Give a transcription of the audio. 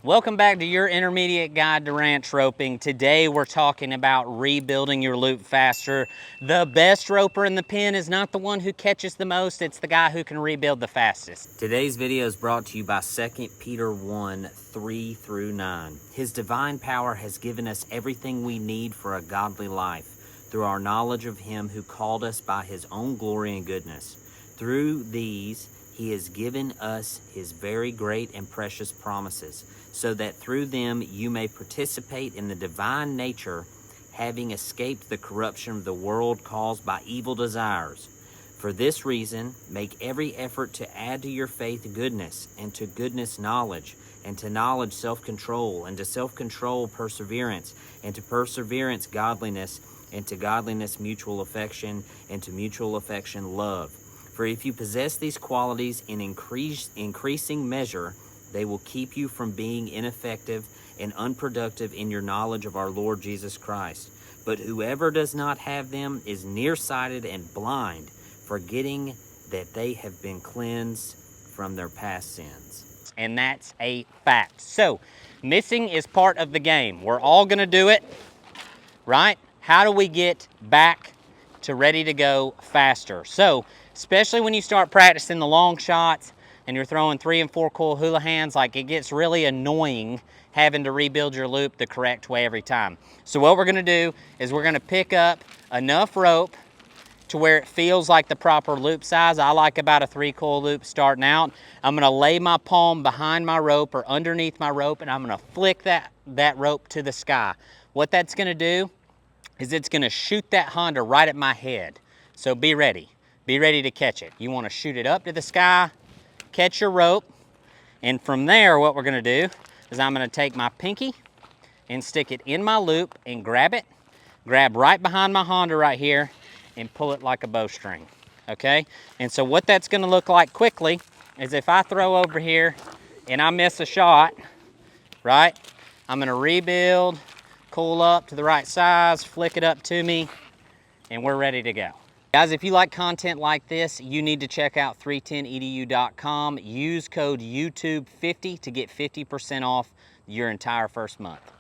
Welcome back to your intermediate guide to ranch roping. Today we're talking about rebuilding your loop faster. The best roper in the pen is not the one who catches the most, it's the guy who can rebuild the fastest. Today's video is brought to you by 2 Peter 1, 3 through 9. His divine power has given us everything we need for a godly life through our knowledge of him who called us by his own glory and goodness. Through these, he has given us his very great and precious promises, so that through them you may participate in the divine nature, having escaped the corruption of the world caused by evil desires. For this reason, make every effort to add to your faith goodness, and to goodness knowledge, and to knowledge self-control, and to self-control perseverance, and to perseverance godliness, and to godliness mutual affection, and to mutual affection love. For if you possess these qualities in increasing measure, they will keep you from being ineffective and unproductive in your knowledge of our Lord Jesus Christ. But whoever does not have them is nearsighted and blind, forgetting that they have been cleansed from their past sins. And that's a fact. So, missing is part of the game. We're all gonna do it, right? How do we get back to ready to go faster? So, especially when you start practicing the long shots and you're throwing 3 and 4 coil houlihans, like it gets really annoying having to rebuild your loop the correct way every time. So what we're gonna do is we're gonna pick up enough rope to where it feels like the proper loop size. I like about a 3 coil loop starting out. I'm gonna lay my palm behind my rope or underneath my rope, and I'm gonna flick that rope to the sky. What that's gonna do is it's gonna shoot that Honda right at my head. So be ready. Be ready to catch it. You wanna shoot it up to the sky, catch your rope, and from there what we're gonna do is I'm gonna take my pinky and stick it in my loop and grab it, grab right behind my Honda right here, and pull it like a bowstring, okay? And so what that's gonna look like quickly is if I throw over here and I miss a shot, right? I'm gonna rebuild, coil up to the right size, flick it up to me, and we're ready to go. Guys, if you like content like this, you need to check out 310edu.com. Use code YouTube50 to get 50% off your entire first month.